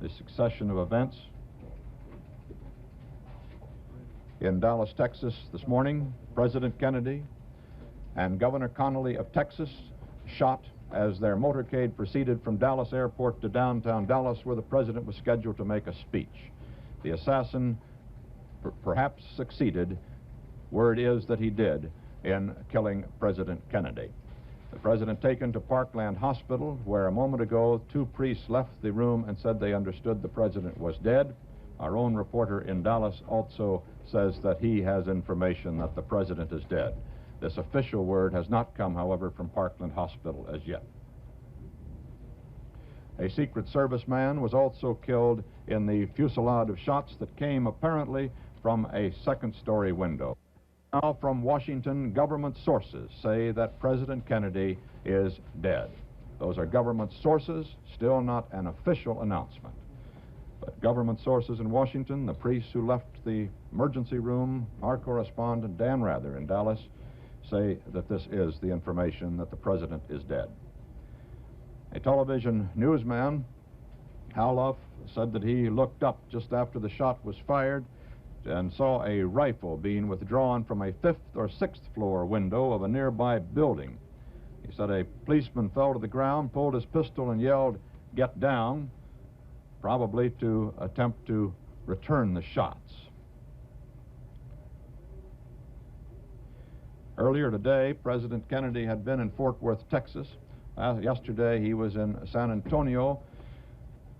the succession of events. In Dallas, Texas this morning, President Kennedy and Governor Connally of Texas shot as their motorcade proceeded from Dallas Airport to downtown Dallas, where the president was scheduled to make a speech. The assassin perhaps succeeded, word is that he did, in killing President Kennedy. The president taken to Parkland Hospital, where a moment ago 2 priests left the room and said they understood the president was dead. Our own reporter in Dallas also says that he has information that the president is dead. This official word has not come, however, from Parkland Hospital as yet. A Secret Service man was also killed in the fusillade of shots that came apparently from a second-story window. Now from Washington, government sources say that President Kennedy is dead. Those are government sources, still not an official announcement. But government sources in Washington, the priests who left the emergency room, our correspondent Dan Rather in Dallas, say that this is the information that the president is dead. A television newsman, Hal Luff, said that he looked up just after the shot was fired and saw a rifle being withdrawn from a 5th or 6th floor window of a nearby building. He said a policeman fell to the ground, pulled his pistol and yelled, "Get down," probably to attempt to return the shots. Earlier today, President Kennedy had been in Fort Worth, Texas. Yesterday, he was in San Antonio.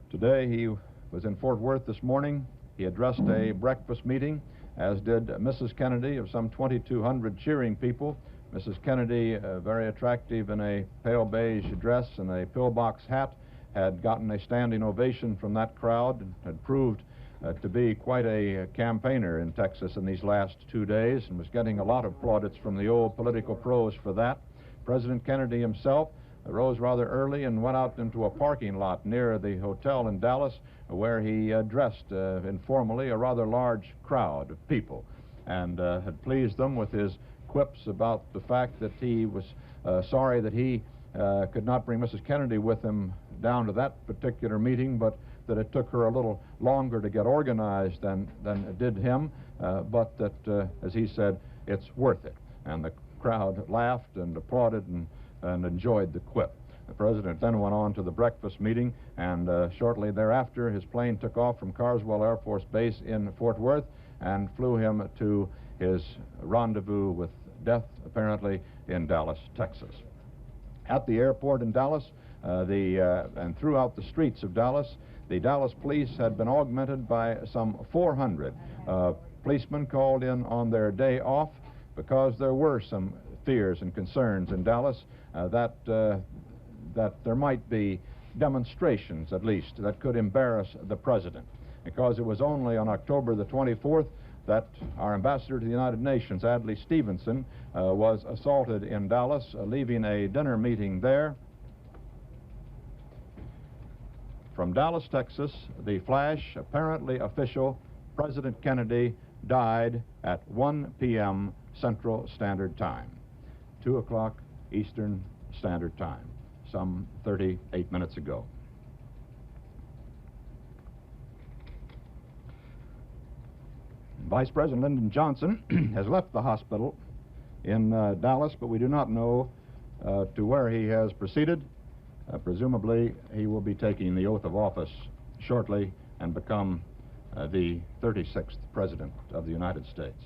Today, he was in Fort Worth this morning. He addressed a breakfast meeting, as did Mrs. Kennedy, of some 2,200 cheering people. Mrs. Kennedy, very attractive in a pale beige dress and a pillbox hat, had gotten a standing ovation from that crowd and had proved to be quite a campaigner in Texas in these last 2 days and was getting a lot of plaudits from the old political pros for that. President Kennedy himself rose rather early and went out into a parking lot near the hotel in Dallas, where he addressed informally a rather large crowd of people and had pleased them with his quips about the fact that he was sorry that he could not bring Mrs. Kennedy with him down to that particular meeting, but that it took her a little longer to get organized than it did him, but that, as he said, it's worth it. And the crowd laughed and applauded and enjoyed the quip. The president then went on to the breakfast meeting, and shortly thereafter his plane took off from Carswell Air Force Base in Fort Worth and flew him to his rendezvous with death, apparently, in Dallas, Texas. At the airport in Dallas, and throughout the streets of Dallas, the Dallas police had been augmented by some 400 policemen called in on their day off because there were some fears and concerns in Dallas that there might be demonstrations, at least, that could embarrass the president. Because it was only on October the 24th that our ambassador to the United Nations, Adlai Stevenson, was assaulted in Dallas, leaving a dinner meeting there. From Dallas, Texas, the flash, apparently official, President Kennedy died at 1 p.m. Central Standard Time, 2 o'clock Eastern Standard Time, some 38 minutes ago. Vice President Lyndon Johnson has left the hospital in Dallas, but we do not know to where he has proceeded. Presumably, he will be taking the oath of office shortly and become the 36th President of the United States.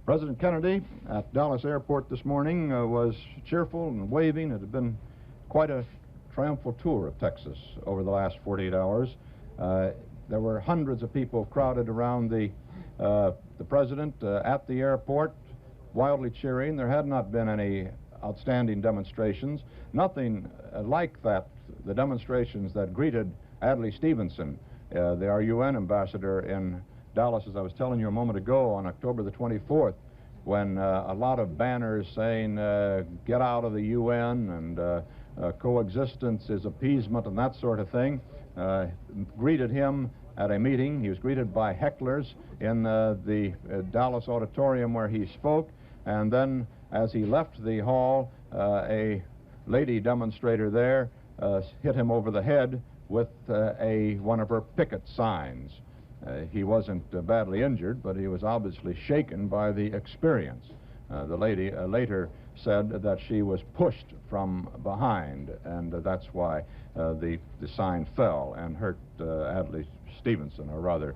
President Kennedy at Dallas Airport this morning was cheerful and waving. It had been quite a triumphal tour of Texas over the last 48 hours. There were hundreds of people crowded around the president at the airport, wildly cheering. There had not been any outstanding demonstrations. Nothing like that, the demonstrations that greeted Adlai Stevenson, our UN ambassador in Dallas, as I was telling you a moment ago, on October the 24th, when a lot of banners saying, get out of the UN and coexistence is appeasement and that sort of thing, greeted him at a meeting. He was greeted by hecklers in the Dallas auditorium where he spoke, and then as he left the hall, a lady demonstrator there hit him over the head with one of her picket signs. He wasn't badly injured, but he was obviously shaken by the experience. The lady later said that she was pushed from behind, and that's why the sign fell and hurt Adlai Stevenson, or rather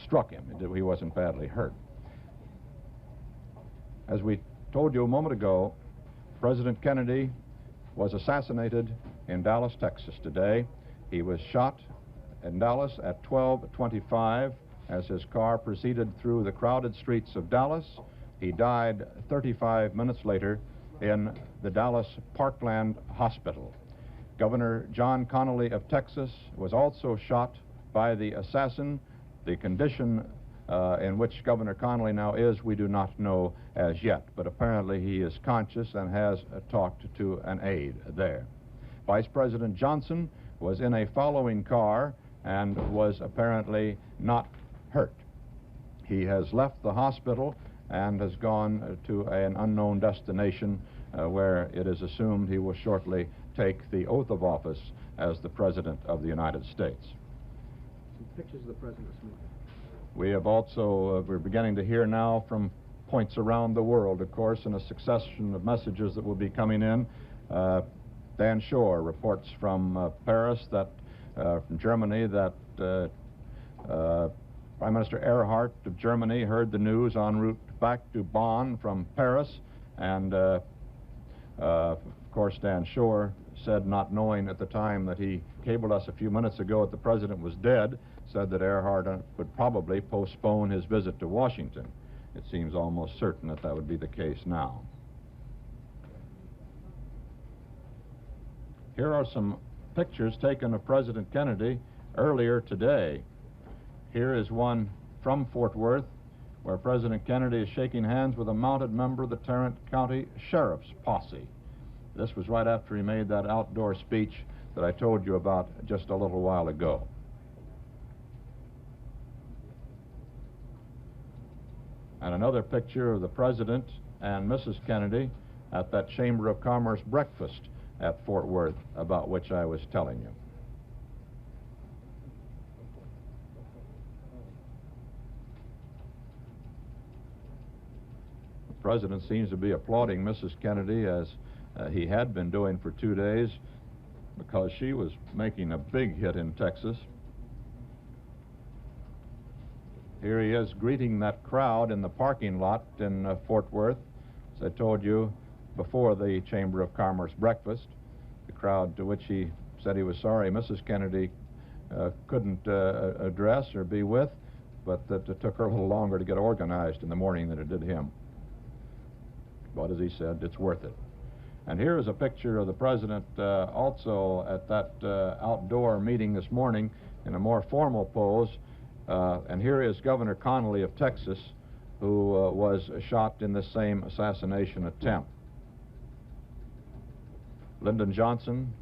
struck him. He wasn't badly hurt. As we told you a moment ago, President Kennedy was assassinated in Dallas, Texas today. He was shot in Dallas at 12:25 as his car proceeded through the crowded streets of Dallas. He died 35 minutes later in the Dallas Parkland Hospital. Governor John Connally of Texas was also shot by the assassin. The condition in which Governor Connally now is, we do not know as yet, but apparently he is conscious and has talked to an aide there. Vice President Johnson was in a following car and was apparently not hurt. He has left the hospital and has gone to an unknown destination where it is assumed he will shortly take the oath of office as the President of the United States. Some pictures of the President, Smith. We have also, we're beginning to hear now from points around the world, of course, in a succession of messages that will be coming in. Dan Shore reports from Paris that, from Germany, that Prime Minister Erhard of Germany heard the news en route back to Bonn from Paris, and of course Dan Shore said, not knowing at the time that he cabled us a few minutes ago that the President was dead, said that Erhard would probably postpone his visit to Washington. It seems almost certain that that would be the case now. Here are some pictures taken of President Kennedy earlier today. Here is one from Fort Worth, where President Kennedy is shaking hands with a mounted member of the Tarrant County Sheriff's Posse. This was right after he made that outdoor speech that I told you about just a little while ago. And another picture of the President and Mrs. Kennedy at that Chamber of Commerce breakfast at Fort Worth, about which I was telling you. The President seems to be applauding Mrs. Kennedy, as he had been doing for 2 days, because she was making a big hit in Texas. Here he is greeting that crowd in the parking lot in Fort Worth, as I told you, before the Chamber of Commerce breakfast, the crowd to which he said he was sorry Mrs. Kennedy couldn't address or be with, but that it took her a little longer to get organized in the morning than it did him. But as he said, it's worth it. And here is a picture of the President also at that outdoor meeting this morning in a more formal pose. And here is Governor Connally of Texas, who was shot in the same assassination attempt. Lyndon Johnson,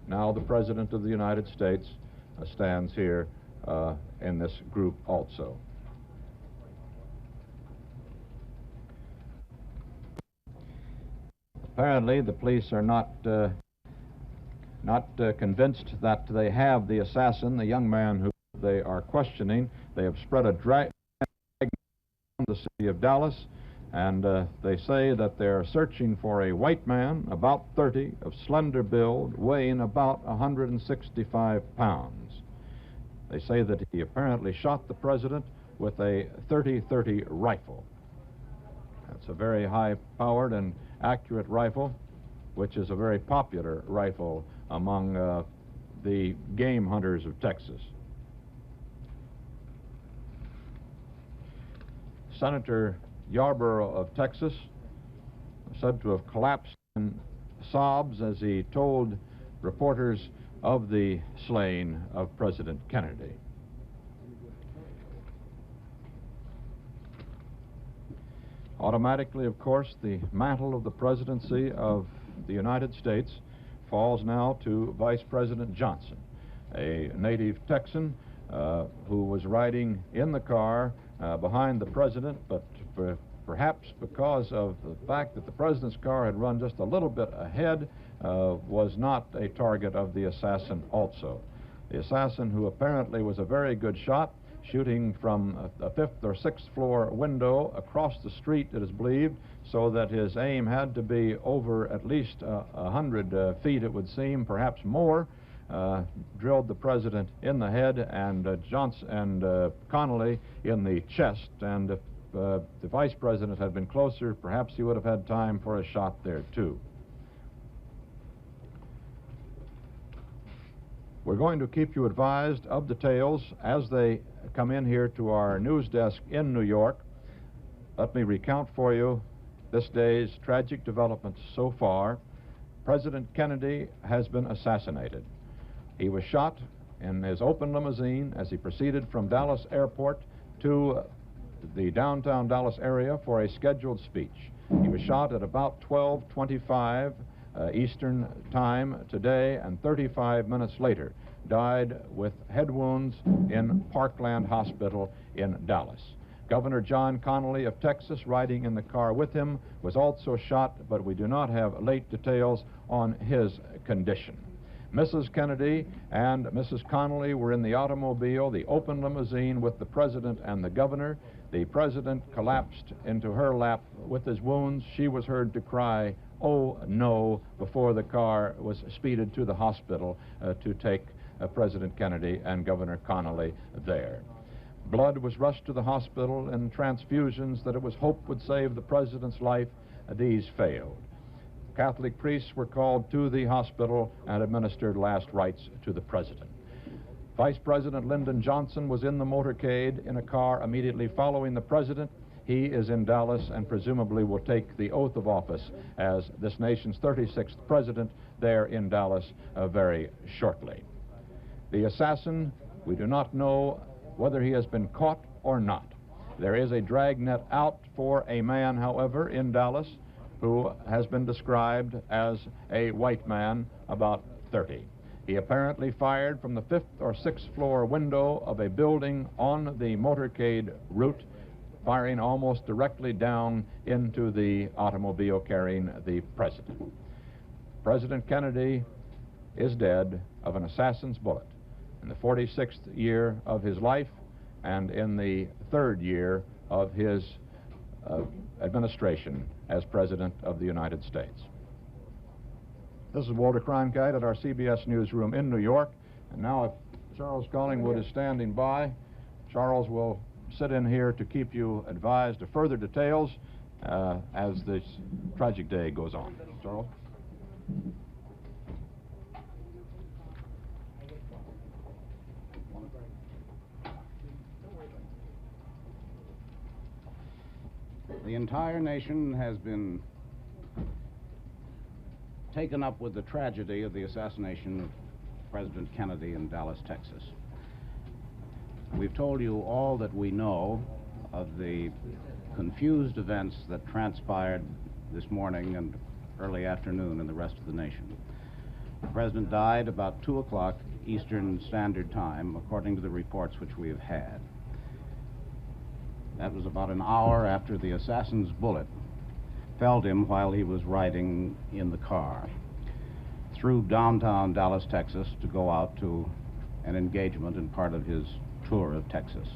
now the President of the United States, stands here in this group also. Apparently, the police are not convinced that they have the assassin, the young man who they are questioning. They have spread a drag around the city of Dallas, and they say that they're searching for a white man, about 30, of slender build, weighing about 165 pounds. They say that he apparently shot the President with a .30-30 rifle. That's a very high-powered and accurate rifle, which is a very popular rifle among the game hunters of Texas. Senator Yarborough of Texas said to have collapsed in sobs as he told reporters of the slaying of President Kennedy. Automatically, of course, the mantle of the presidency of the United States falls now to Vice President Johnson, a native Texan who was riding in the car behind the President, but perhaps because of the fact that the president's car had run just a little bit ahead, was not a target of the assassin also. The assassin, who apparently was a very good shot, shooting from a 5th or 6th floor window across the street, it is believed, so that his aim had to be over at least 100 feet, it would seem, perhaps more, drilled the president in the head and Connally in the chest. And if the vice president had been closer, perhaps he would have had time for a shot there too. We're going to keep you advised of details as they come in here to our news desk in New York. Let me recount for you this day's tragic developments so far. President Kennedy has been assassinated. He was shot in his open limousine as he proceeded from Dallas Airport to the downtown Dallas area for a scheduled speech. He was shot at about 12:25 Eastern Time today, and 35 minutes later died with head wounds in Parkland Hospital in Dallas. Governor John Connally of Texas, riding in the car with him, was also shot, but we do not have late details on his condition. Mrs. Kennedy and Mrs. Connally were in the automobile, the open limousine, with the president and the governor. The president collapsed into her lap with his wounds. She was heard to cry, "Oh no," before the car was speeded to the hospital to take President Kennedy and Governor Connally there. Blood was rushed to the hospital in transfusions that it was hoped would save the president's life. These failed. Catholic priests were called to the hospital and administered last rites to the president. Vice President Lyndon Johnson was in the motorcade in a car immediately following the president. He is in Dallas and presumably will take the oath of office as this nation's 36th president there in Dallas very shortly. The assassin, we do not know whether he has been caught or not. There is a dragnet out for a man, however, in Dallas who has been described as a white man, about 30. He apparently fired from the 5th or 6th floor window of a building on the motorcade route, firing almost directly down into the automobile carrying the president. President Kennedy is dead of an assassin's bullet in the 46th year of his life and in the 3rd year of his administration as President of the United States. This is Walter Cronkite at our CBS newsroom in New York. And now if Charles Collingwood is standing by, Charles will sit in here to keep you advised of further details as this tragic day goes on. Charles? The entire nation has been taken up with the tragedy of the assassination of President Kennedy in Dallas, Texas. We've told you all that we know of the confused events that transpired this morning and early afternoon in the rest of the nation. The president died about 2 o'clock Eastern Standard Time, according to the reports which we have had. That was about an hour after the assassin's bullet felled him while he was riding in the car through downtown Dallas, Texas, to go out to an engagement in part of his tour of Texas.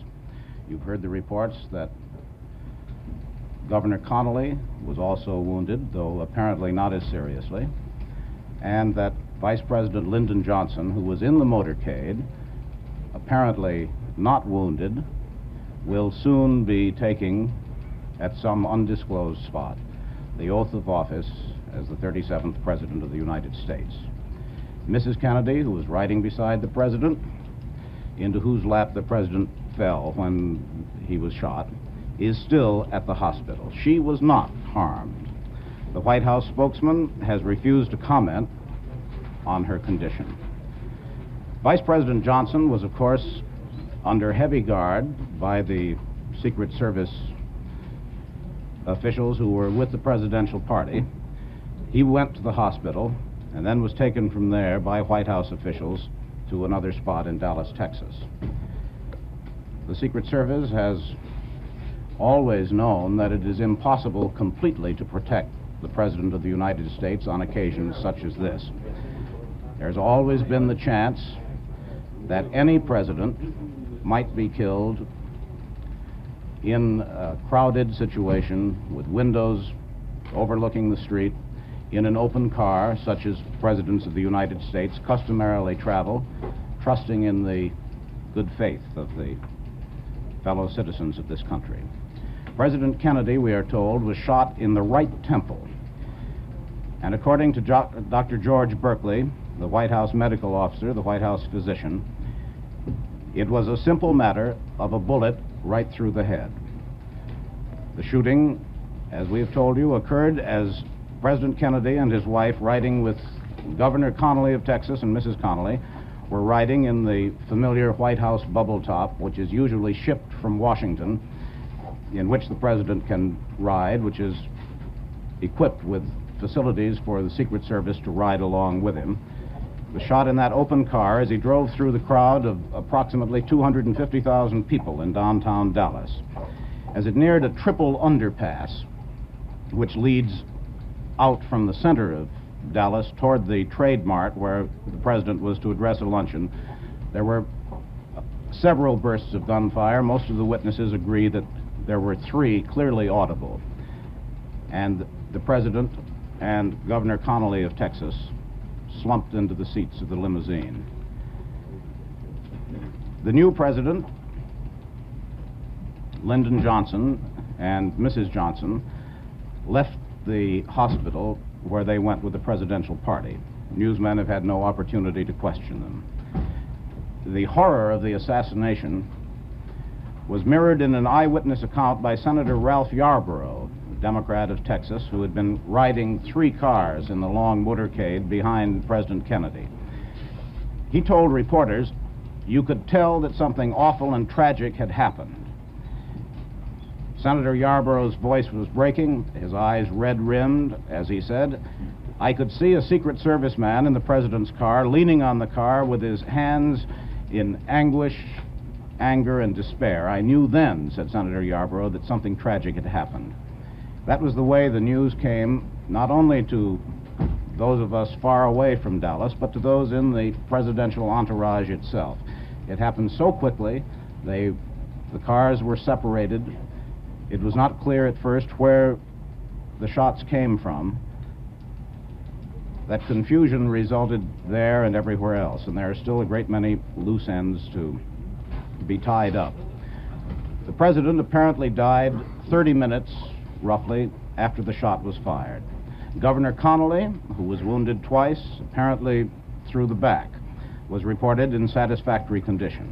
You've heard the reports that Governor Connally was also wounded, though apparently not as seriously, and that Vice President Lyndon Johnson, who was in the motorcade, apparently not wounded, will soon be taking, at some undisclosed spot, the oath of office as the 37th President of the United States. Mrs. Kennedy, who was riding beside the President, into whose lap the President fell when he was shot, is still at the hospital. She was not harmed. The White House spokesman has refused to comment on her condition. Vice President Johnson was, of course, under heavy guard by the Secret Service officials who were with the presidential party. He went to the hospital and then was taken from there by White House officials to another spot in Dallas, Texas. The Secret Service has always known that it is impossible completely to protect the President of the United States on occasions such as this. There's always been the chance that any president might be killed in a crowded situation with windows overlooking the street, in an open car, such as presidents of the United States customarily travel, trusting in the good faith of the fellow citizens of this country. President Kennedy, we are told, was shot in the right temple. And according to Dr. George Berkeley, the White House medical officer, the White House physician, it was a simple matter of a bullet right through the head. The shooting, as we've told you, occurred as President Kennedy and his wife, riding with Governor Connally of Texas and Mrs. Connally, were riding in the familiar White House bubble top, which is usually shipped from Washington, in which the president can ride, which is equipped with facilities for the Secret Service to ride along with him. Was shot in that open car as he drove through the crowd of approximately 250,000 people in downtown Dallas. As it neared a triple underpass, which leads out from the center of Dallas toward the Trade Mart where the president was to address a luncheon, there were several bursts of gunfire. Most of the witnesses agree that there were 3 clearly audible. And the president and Governor Connally of Texas slumped into the seats of the limousine. The new president, Lyndon Johnson, and Mrs. Johnson left the hospital where they went with the presidential party. Newsmen have had no opportunity to question them. The horror of the assassination was mirrored in an eyewitness account by Senator Ralph Yarborough, a Democrat of Texas, who had been riding 3 cars in the long motorcade behind President Kennedy. He told reporters, "You could tell that something awful and tragic had happened." Senator Yarborough's voice was breaking, his eyes red-rimmed, as he said, "I could see a Secret Service man in the president's car, leaning on the car with his hands in anguish, anger, and despair. I knew then," said Senator Yarborough, "that something tragic had happened." That was the way the news came, not only to those of us far away from Dallas, but to those in the presidential entourage itself. It happened so quickly, the cars were separated. It was not clear at first where the shots came from. That confusion resulted there and everywhere else, and there are still a great many loose ends to be tied up. The president apparently died 30 minutes, roughly, after the shot was fired. Governor Connally, who was wounded twice, apparently through the back, was reported in satisfactory condition.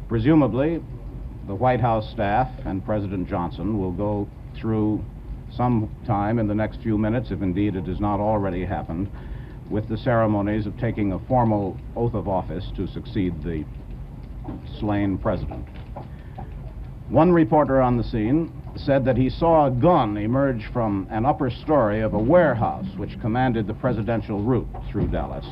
Presumably, the White House staff and President Johnson will go through some time in the next few minutes, if indeed it has not already happened, with the ceremonies of taking a formal oath of office to succeed the slain president. One reporter on the scene said that he saw a gun emerge from an upper story of a warehouse which commanded the presidential route through Dallas.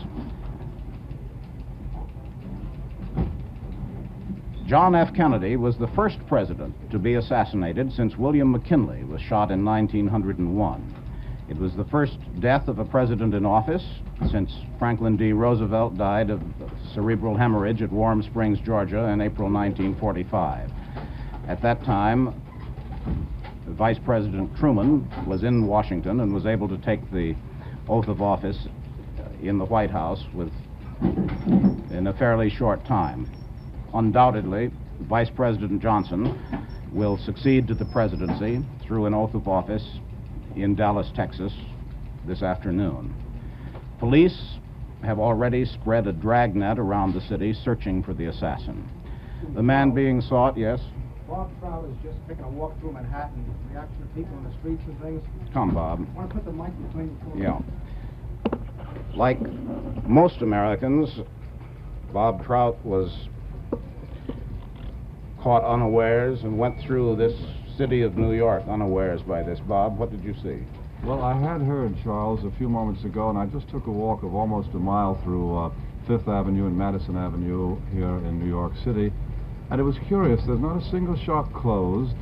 John F. Kennedy was the first president to be assassinated since William McKinley was shot in 1901. It was the first death of a president in office since Franklin D. Roosevelt died of cerebral hemorrhage at Warm Springs, Georgia in April 1945. At that time, Vice President Truman was in Washington and was able to take the oath of office in the White House in a fairly short time. Undoubtedly, Vice President Johnson will succeed to the presidency through an oath of office in Dallas, Texas, this afternoon. Police have already spread a dragnet around the city searching for the assassin. The man being sought, yes? Bob Trout is just taking a walk through Manhattan, reaction of people in the streets and things. Come, Bob. I want to put the mic between the Yeah. Like most Americans, Bob Trout was caught unawares and went through this city of New York unawares by this. Bob, what did you see? Well, I had heard, Charles, a few moments ago, and I just took a walk of almost a mile through Fifth Avenue and Madison Avenue here in New York City, And it was curious, there's not a single shop closed.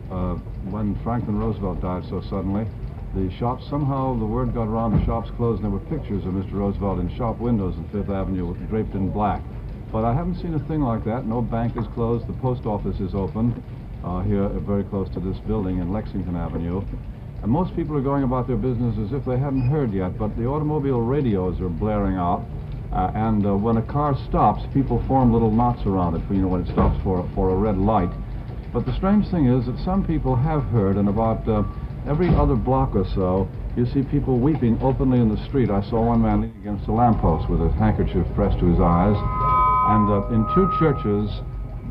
When Franklin Roosevelt died so suddenly, the shops, somehow the word got around, the shops closed, and there were pictures of Mr. Roosevelt in shop windows on Fifth Avenue draped in black. But I haven't seen a thing like that. No bank is closed. The post office is open here very close to this building in Lexington Avenue. And most people are going about their business as if they hadn't heard yet, but the automobile radios are blaring out. And when a car stops, people form little knots around it, you know, when it stops for a red light. But the strange thing is that some people have heard, and about every other block or so, you see people weeping openly in the street. I saw one man leaning against a lamppost with a handkerchief pressed to his eyes. And in two churches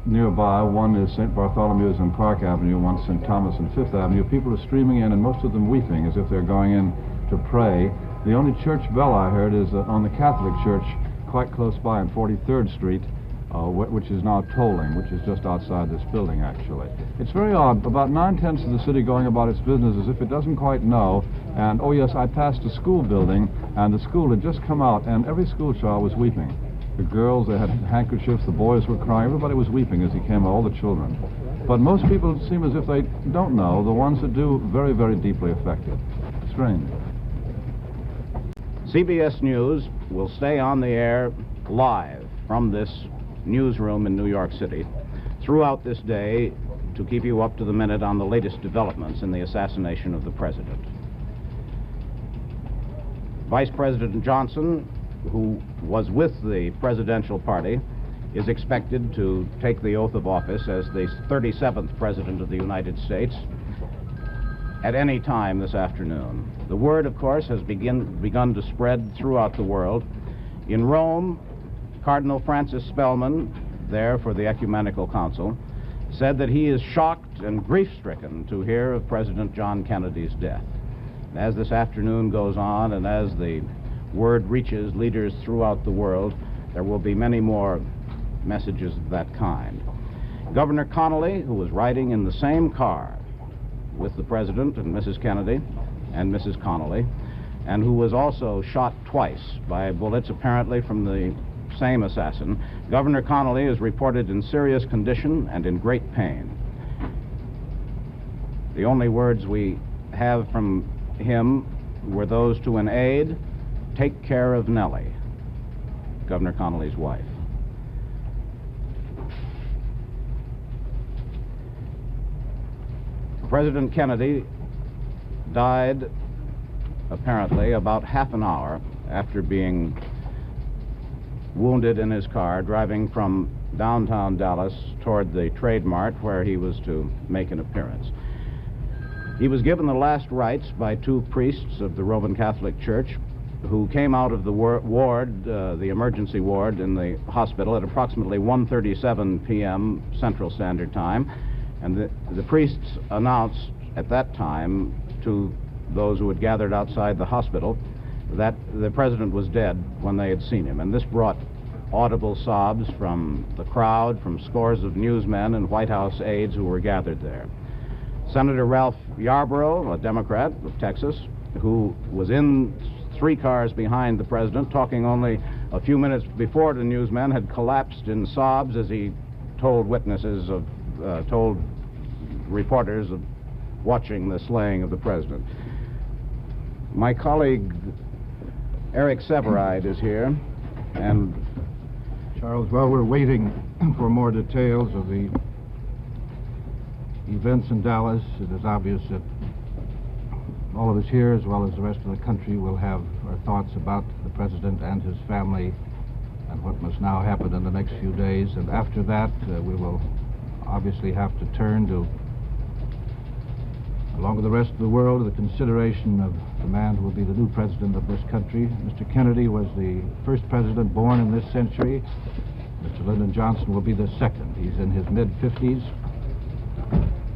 nearby, one is St. Bartholomew's on Park Avenue, one St. Thomas on Fifth Avenue, people are streaming in, and most of them weeping as if they're going in to pray. The only church bell I heard is on the Catholic church quite close by on 43rd Street, which is now tolling, which is just outside this building, actually. It's very odd. About 9/10 of the city going about its business as if it doesn't quite know. And, oh yes, I passed a school building, and the school had just come out, and every school child was weeping. The girls, they had handkerchiefs, the boys were crying, everybody was weeping as he came out, all the children. But most people seem as if they don't know. The ones that do, very, very deeply affected. Strange. CBS News will stay on the air live from this newsroom in New York City throughout this day to keep you up to the minute on the latest developments in the assassination of the president. Vice President Johnson, who was with the presidential party, is expected to take the oath of office as the 37th President of the United States at any time this afternoon. The word, of course, has begun to spread throughout the world. In Rome, Cardinal Francis Spellman, there for the Ecumenical Council, said that he is shocked and grief-stricken to hear of President John Kennedy's death. And as this afternoon goes on, and as the word reaches leaders throughout the world, there will be many more messages of that kind. Governor Connolly, who was riding in the same car with the President and Mrs. Kennedy and Mrs. Connolly, and who was also shot twice by bullets apparently from the same assassin, Governor Connolly is reported in serious condition and in great pain. The only words we have from him were those to an aide: "Take care of Nellie," Governor Connolly's wife. President Kennedy died apparently about half an hour after being wounded in his car driving from downtown Dallas toward the Trade Mart where he was to make an appearance. He was given the last rites by two priests of the Roman Catholic Church who came out of the ward, the emergency ward in the hospital at approximately 1:37 p.m. Central Standard Time. And the priests announced at that time to those who had gathered outside the hospital that the president was dead when they had seen him. And this brought audible sobs from the crowd, from scores of newsmen and White House aides who were gathered there. Senator Ralph Yarborough, a Democrat of Texas, who was in 3 cars behind the president, talking only a few minutes before the newsmen, had collapsed in sobs as he told witnesses of told reporters of watching the slaying of the president. My colleague Eric Severide is here, and Charles, while we're waiting for more details of the events in Dallas, it is obvious that all of us here, as well as the rest of the country, will have our thoughts about the president and his family and what must now happen in the next few days. And after that, we will obviously have to turn to, along with the rest of the world, the consideration of the man who will be the new president of this country. Mr. Kennedy was the first president born in this century. Mr. Lyndon Johnson will be the second. He's in his mid-50s.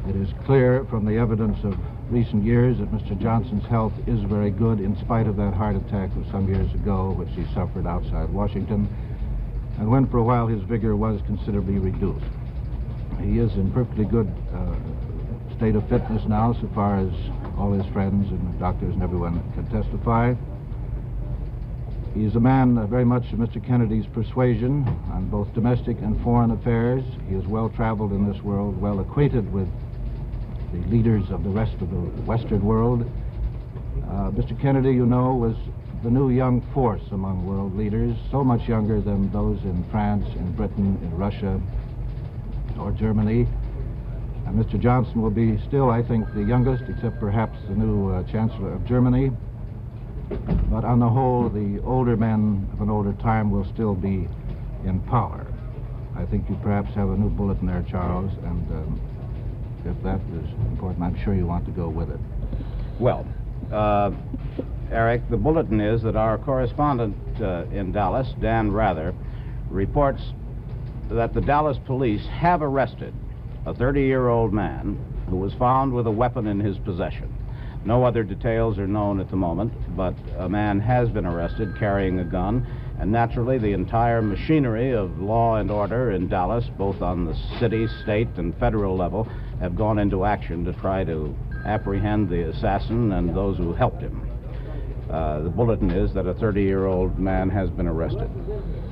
It is clear from the evidence of recent years that Mr. Johnson's health is very good in spite of that heart attack of some years ago, which he suffered outside Washington, and when for a while his vigor was considerably reduced. He is in perfectly good state of fitness now, so far as all his friends and doctors and everyone can testify. He is a man very much of Mr. Kennedy's persuasion on both domestic and foreign affairs. He is well traveled in this world, well acquainted with the leaders of the rest of the Western world. Mr. Kennedy, you know, was the new young force among world leaders, so much younger than those in France, in Britain, in Russia, or Germany. And Mr. Johnson will be still, I think, the youngest, except perhaps the new Chancellor of Germany. But on the whole, the older men of an older time will still be in power. I think you perhaps have a new bulletin there, Charles, and if that is important, I'm sure you want to go with it. Well, Eric, the bulletin is that our correspondent in Dallas, Dan Rather, reports that the Dallas police have arrested a 30-year-old man who was found with a weapon in his possession. No other details are known at the moment, but a man has been arrested carrying a gun, and naturally the entire machinery of law and order in Dallas, both on the city, state, and federal level, have gone into action to try to apprehend the assassin and those who helped him. The bulletin is that a 30-year-old man has been arrested.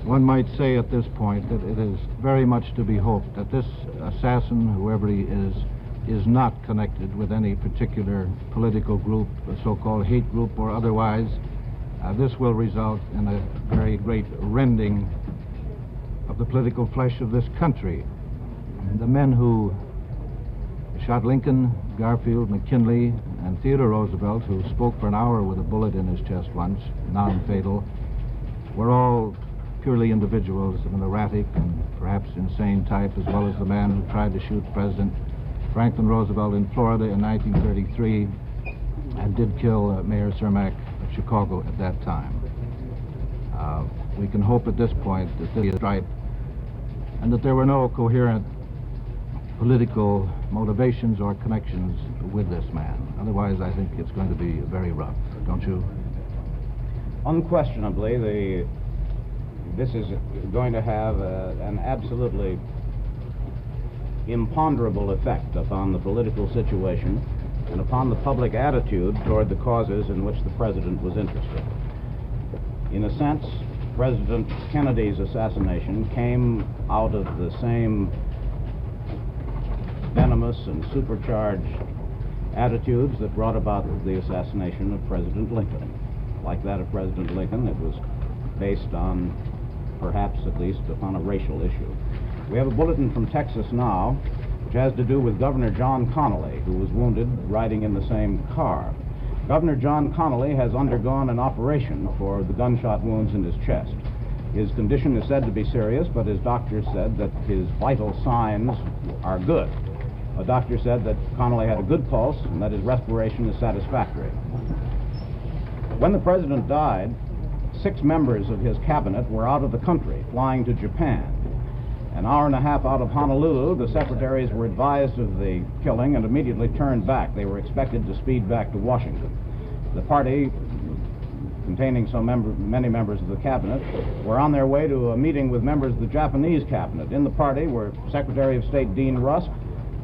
One might say at this point that it is very much to be hoped that this assassin, whoever he is not connected with any particular political group, a so-called hate group or otherwise. This will result in a very great rending of the political flesh of this country. The men who shot Lincoln, Garfield, McKinley, and Theodore Roosevelt, who spoke for an hour with a bullet in his chest once, non-fatal, were all purely individuals of an erratic and perhaps insane type, as well as the man who tried to shoot President Franklin Roosevelt in Florida in 1933 and did kill Mayor Cermak of Chicago at that time. We can hope at this point that this is right and that there were no coherent political motivations or connections with this man. Otherwise, I think it's going to be very rough, don't you? Unquestionably, this is going to have an absolutely imponderable effect upon the political situation and upon the public attitude toward the causes in which the president was interested. In a sense, President Kennedy's assassination came out of the same venomous and supercharged attitudes that brought about the assassination of President Lincoln. Like that of President Lincoln, it was based on, perhaps at least, upon a racial issue. We have a bulletin from Texas now, which has to do with Governor John Connally, who was wounded riding in the same car. Governor John Connally has undergone an operation for the gunshot wounds in his chest. His condition is said to be serious, but his doctor said that his vital signs are good. A doctor said that Connally had a good pulse and that his respiration is satisfactory. When the president died, 6 members of his cabinet were out of the country, flying to Japan. An hour and a half out of Honolulu, the secretaries were advised of the killing and immediately turned back. They were expected to speed back to Washington. The party, containing many members of the cabinet, were on their way to a meeting with members of the Japanese cabinet. In the party were Secretary of State Dean Rusk,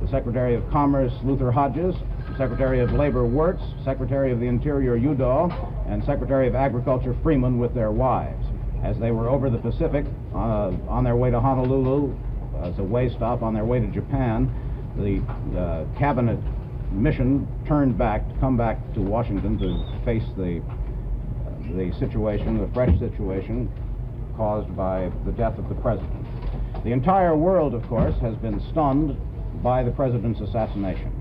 the Secretary of Commerce Luther Hodges, Secretary of Labor Wirtz, Secretary of the Interior Udall, and Secretary of Agriculture Freeman with their wives. As they were over the Pacific on their way to Honolulu, as a way stop on their way to Japan, the cabinet mission turned back to come back to Washington to face the situation, the fresh situation caused by the death of the president. The entire world, of course, has been stunned by the president's assassination.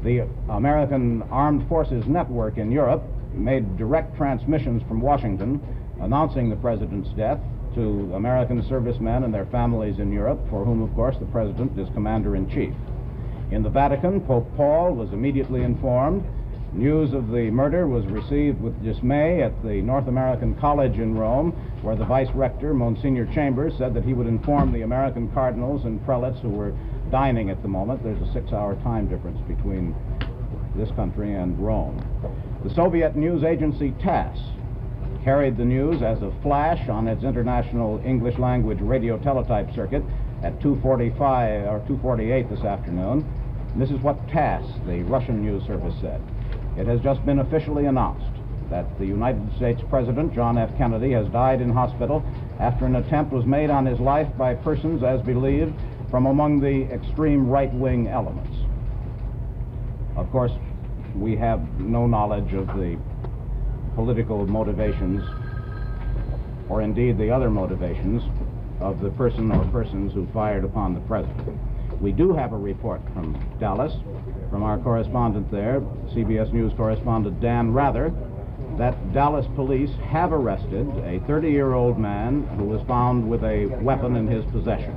The American Armed Forces Network in Europe made direct transmissions from Washington announcing the president's death to American servicemen and their families in Europe, for whom, of course, the president is commander-in-chief. In the Vatican, Pope Paul was immediately informed. News of the murder was received with dismay at the North American College in Rome, where the vice rector, Monsignor Chambers, said that he would inform the American cardinals and prelates who were dining at the moment. There's a 6-hour time difference between this country and Rome. The Soviet news agency TASS carried the news as a flash on its international English language radio teletype circuit at 2:45 or 2:48 this afternoon. And this is what TASS, the Russian news service, said. It has just been officially announced that the United States President, John F. Kennedy, has died in hospital after an attempt was made on his life by persons, as believed, from among the extreme right-wing elements. Of course, we have no knowledge of the political motivations, or indeed the other motivations, of the person or persons who fired upon the president. We do have a report from Dallas, from our correspondent there, CBS News correspondent Dan Rather, that Dallas police have arrested a 30-year-old man who was found with a weapon in his possession.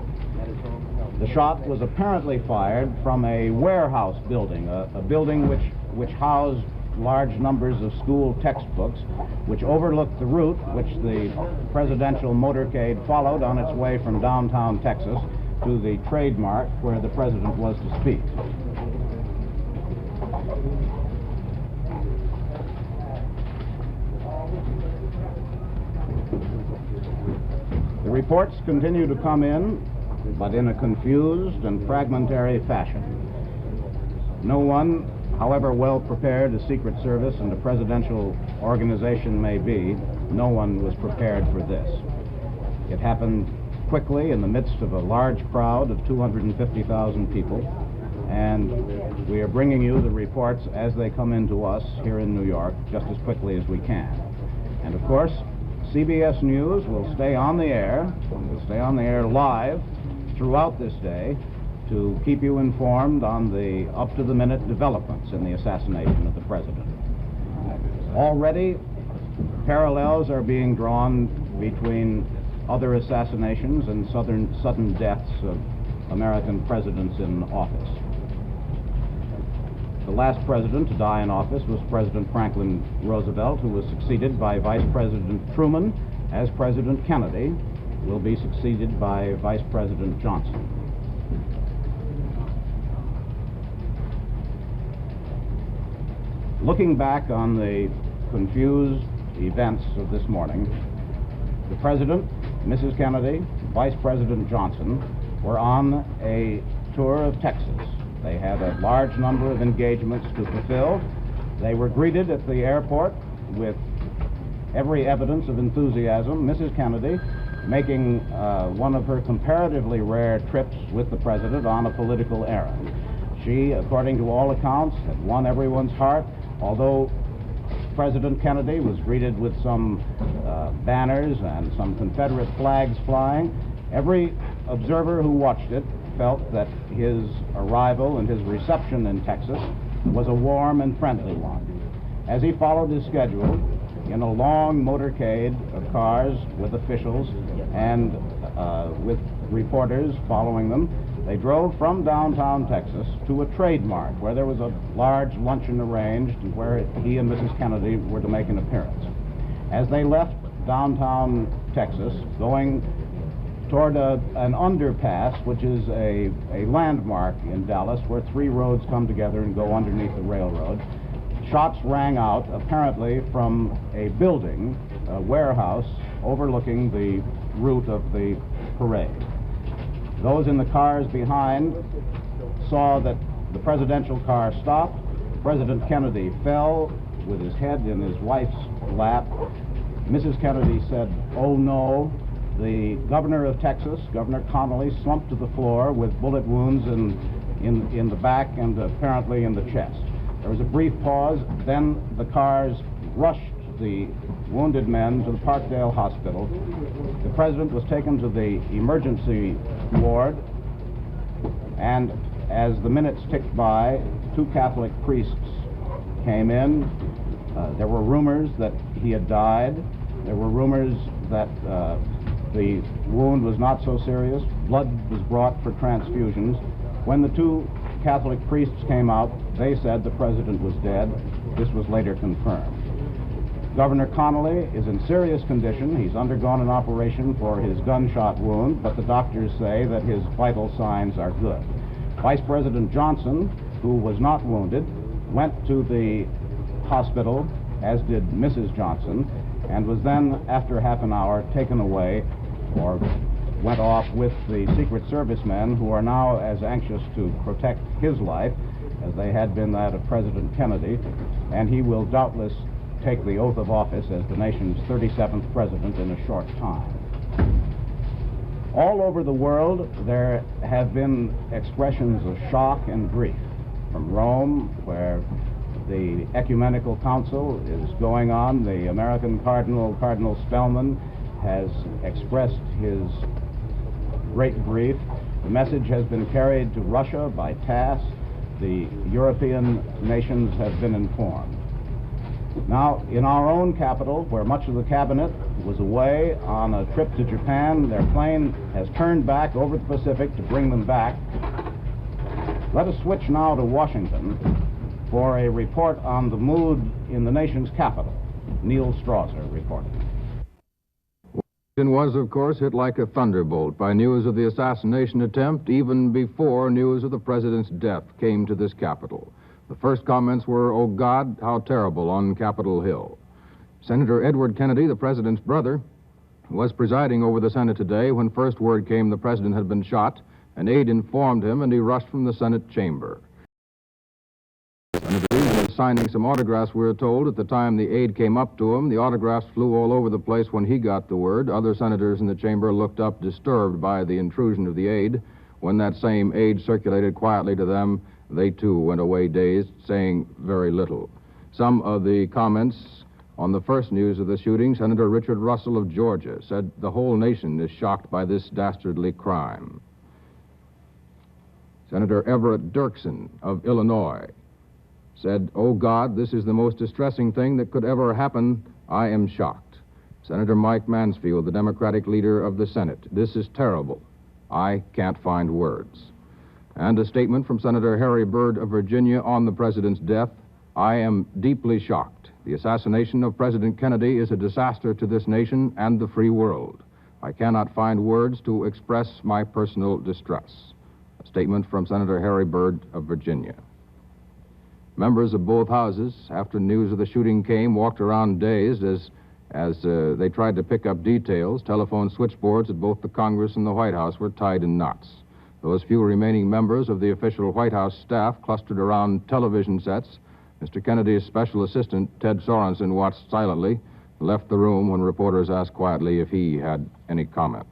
The shot was apparently fired from a warehouse building, a building which housed large numbers of school textbooks, which overlooked the route which the presidential motorcade followed on its way from downtown Texas to the trademark where the president was to speak. The reports continue to come in, but in a confused and fragmentary fashion. No one, however well prepared a Secret Service and a presidential organization may be, no one was prepared for this. It happened quickly in the midst of a large crowd of 250,000 people, and we are bringing you the reports as they come into us here in New York just as quickly as we can. And of course, CBS News will stay on the air, live throughout this day to keep you informed on the up-to-the-minute developments in the assassination of the president. Already, parallels are being drawn between other assassinations and sudden deaths of American presidents in office. The last president to die in office was President Franklin Roosevelt, who was succeeded by Vice President Truman, as President Kennedy will be succeeded by Vice President Johnson. Looking back on the confused events of this morning, the President, Mrs. Kennedy, Vice President Johnson were on a tour of Texas. They had a large number of engagements to fulfill. They were greeted at the airport with every evidence of enthusiasm. Mrs. Kennedy making one of her comparatively rare trips with the president on a political errand. She, according to all accounts, had won everyone's heart, although President Kennedy was greeted with some banners and some Confederate flags flying. Every observer who watched it felt that his arrival and his reception in Texas was a warm and friendly one. As he followed his schedule in a long motorcade of cars with officials and with reporters following them, they drove from downtown Texas to a trademark where there was a large luncheon arranged and where he and Mrs. Kennedy were to make an appearance. As they left downtown Texas, going toward an underpass, which is a landmark in Dallas where three roads come together and go underneath the railroad, shots rang out apparently from a building, a warehouse, overlooking the route of the parade. Those in the cars behind saw that the presidential car stopped. President Kennedy fell with his head in his wife's lap. Mrs. Kennedy said, "Oh no." The governor of Texas, Governor Connolly, slumped to the floor with bullet wounds in the back and apparently in the chest. There was a brief pause, then the cars rushed the wounded men to the Parkdale Hospital. The president was taken to the emergency ward, and as the minutes ticked by, two Catholic priests came in. There were rumors that he had died. There were rumors that the wound was not so serious. Blood was brought for transfusions. When the two Catholic priests came out, they said the president was dead. This was later confirmed. Governor Connolly is in serious condition. He's undergone an operation for his gunshot wound, but the doctors say that his vital signs are good. Vice President Johnson, who was not wounded, went to the hospital, as did Mrs. Johnson, and was then, after half an hour, taken away or went off with the Secret Service men, who are now as anxious to protect his life as they had been that of President Kennedy, and he will doubtless take the oath of office as the nation's 37th president in a short time. All over the world, there have been expressions of shock and grief. From Rome, where the Ecumenical Council is going on, the American Cardinal Spellman, has expressed his great grief. The message has been carried to Russia by TASS. The European nations have been informed. Now, in our own capital, where much of the cabinet was away on a trip to Japan, their plane has turned back over the Pacific to bring them back. Let us switch now to Washington for a report on the mood in the nation's capital. Neil Strasser reporting. Washington was, of course, hit like a thunderbolt by news of the assassination attempt, even before news of the president's death came to this capital. The first comments were, "Oh God, how terrible," on Capitol Hill. Senator Edward Kennedy, the president's brother, was presiding over the Senate today when first word came the president had been shot. An aide informed him, and he rushed from the Senate chamber. Senator Reid was signing some autographs, we were told. At the time the aide came up to him, the autographs flew all over the place when he got the word. Other senators in the chamber looked up, disturbed by the intrusion of the aide. When that same aide circulated quietly to them, they too went away dazed, saying very little. Some of the comments on the first news of the shooting, Senator Richard Russell of Georgia said the whole nation is shocked by this dastardly crime. Senator Everett Dirksen of Illinois said, "Oh God, this is the most distressing thing that could ever happen. I am shocked." Senator Mike Mansfield, the Democratic leader of the Senate, "This is terrible. I can't find words." And a statement from Senator Harry Byrd of Virginia on the president's death, "I am deeply shocked. The assassination of President Kennedy is a disaster to this nation and the free world. I cannot find words to express my personal distress." A statement from Senator Harry Byrd of Virginia. Members of both houses, after news of the shooting came, walked around dazed as they tried to pick up details. Telephone switchboards at both the Congress and the White House were tied in knots. Those few remaining members of the official White House staff clustered around television sets. Mr. Kennedy's special assistant, Ted Sorensen, watched silently, left the room when reporters asked quietly if he had any comment.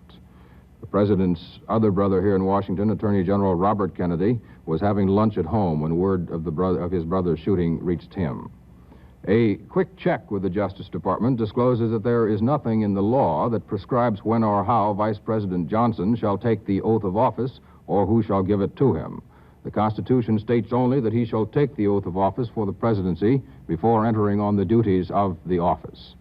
The president's other brother here in Washington, Attorney General Robert Kennedy, was having lunch at home when word of his brother's shooting reached him. A quick check with the Justice Department discloses that there is nothing in the law that prescribes when or how Vice President Johnson shall take the oath of office or who shall give it to him. The Constitution states only that he shall take the oath of office for the presidency before entering on the duties of the office.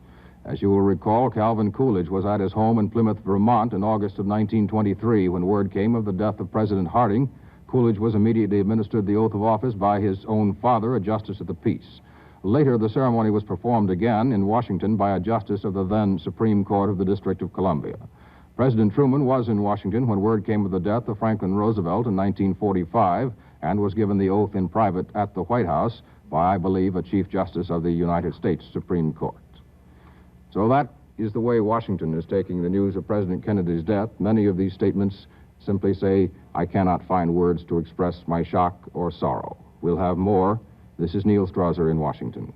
As you will recall, Calvin Coolidge was at his home in Plymouth, Vermont in August of 1923 when word came of the death of President Harding. Coolidge was immediately administered the oath of office by his own father, a justice of the peace. Later, the ceremony was performed again in Washington by a justice of the then Supreme Court of the District of Columbia. President Truman was in Washington when word came of the death of Franklin Roosevelt in 1945 and was given the oath in private at the White House by, I believe, a Chief Justice of the United States Supreme Court. So that is the way Washington is taking the news of President Kennedy's death. Many of these statements simply say, "I cannot find words to express my shock or sorrow." We'll have more. This is Neil Strasser in Washington.